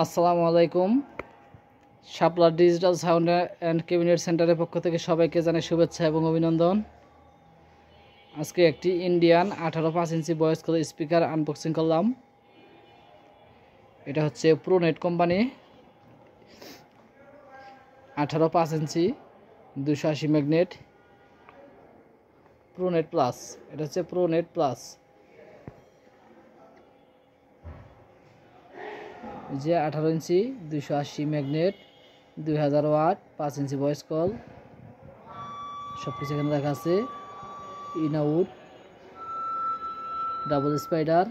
আসসালামু আলাইকুম। শাপলা digital sound and cabinet সেন্টারের পক্ষ থেকে সবাইকে জানাই শুভেচ্ছা এবং অভিনন্দন। আজকে একটি Indian 18.5 inch voice coil speaker unboxing করলাম। এটা হচ্ছে Pronet company, 18.5 inch 280 magnet Pronet plus. এটা হচ্ছে প্রোনেট প্লাস, যে 18 inch 280 magnet 2000 watt 5 inch voice coil, সব কিছু এখানে দেখা আছে। In out, double spider,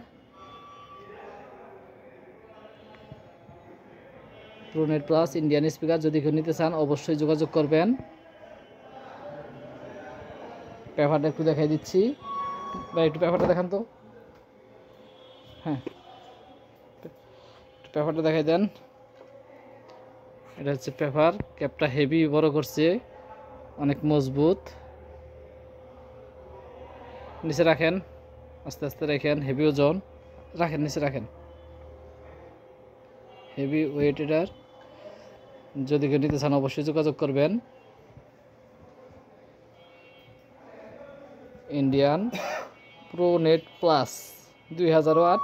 Pronet plus Indian speaker. যদি কেউ নিতে চান অবশ্যই যোগাযোগ করবেন। পেপারটা একটু দেখাই দিচ্ছি ভাই, একটু পেপারটা দেখান তো। হ্যাঁ, পেপারটা দেখাই দেন। এটা হচ্ছে পেপার, ক্যাপটা হেভি বড় করছে, অনেক মজবুত। নিচে রাখেন, আস্তে আস্তে রাখেন, হেভি ওজন রাখেন, নিচে রাখেন, হেভি ওয়েট এটার। যদি কেউ নিতে চান অবশ্যই যোগাযোগ করবেন। Indian প্রোনেট plus 2000 watt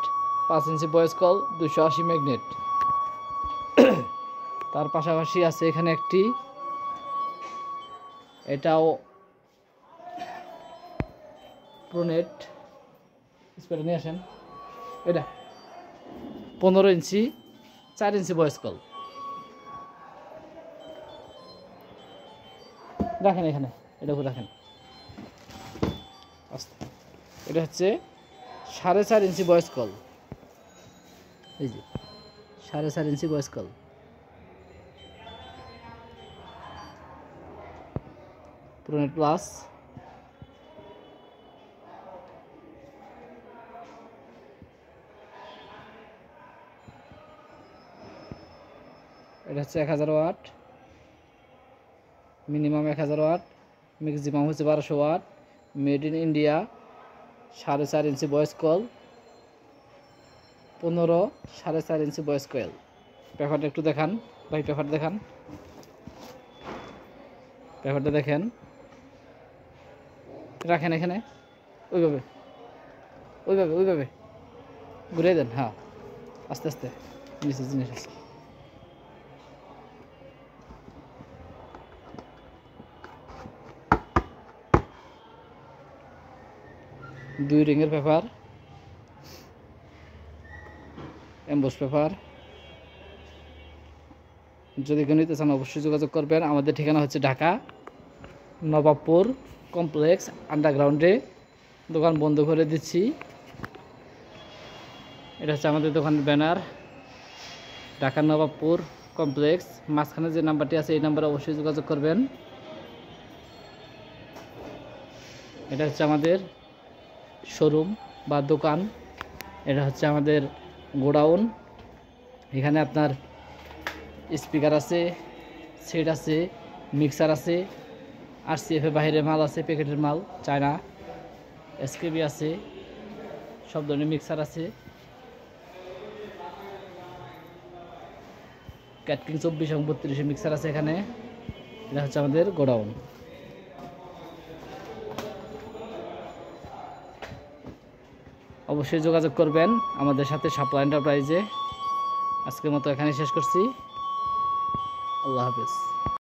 5 inch voice call 280 magnet. তার পাশাপাশি আছে এখানে একটি, এটাও প্রোনেট স্পিকার। নিয়ে আসেন, এটা 15 ইঞ্চি 4 ইঞ্চি ভয়েস কল। রাখেন এখানে, এটা রাখেন আস্তে। এটা হচ্ছে 4.5 ইঞ্চি ভয়েস কল, এই যে 4.5 ইঞ্চি ভয়েস কল। প্রোনেট প্লাস। এটা হচ্ছে 1000 ওয়াট, মিনিমাম 1000 ওয়াট, ম্যাক্সিমাম হচ্ছে 1200 watt. Made in India, 4.5 inch voice call, 4.5 inch voice coil. পেপারটা একটু দেখান ভাই, পেপারটা দেখান, পেপারটা দেখেন। রাখেন এখানে, ওইভাবে ওইভাবে ওইভাবে ঘুরিয়ে দেন। হ্যাঁ, আস্তে আস্তে, নিচে জিনিস আছে। দুই রিংয়ের পেপার, এমবস পেপার। যদি কেউ নিতে চান অবশ্যই যোগাযোগ করবেন। আমাদের ঠিকানা হচ্ছে ঢাকা নবাবপুর কমপ্লেক্স আন্ডারগ্রাউন্ডে। দোকান বন্ধ করে দিচ্ছি। এটা হচ্ছে আমাদের দোকানের ব্যানার, ঢাকা নবাবপুর কমপ্লেক্স। মাঝখানে যে নাম্বারটি আছে এই নাম্বারে অবশ্যই যোগাযোগ করবেন। এটা হচ্ছে আমাদের শোরুম বা দোকান। এটা হচ্ছে আমাদের গোডাউন। এখানে আপনার স্পিকার আছে, সেট আছে, মিক্সার আছে, RCF এর বাইরের মাল আছে, প্যাকেটের মাল, চায়না SKB আছে, সব ধরনের মিক্সার আছে। ক্যাটকিং 24 এবং 32 মিক্সার আছে এখানে। এটা হচ্ছে আমাদের গোডাউন। অবশ্যই যোগাযোগ করবেন আমাদের সাথে শাপলা এন্টারপ্রাইজে। আজকের মতো এখানে শেষ করছি। আল্লাহ হাফেজ।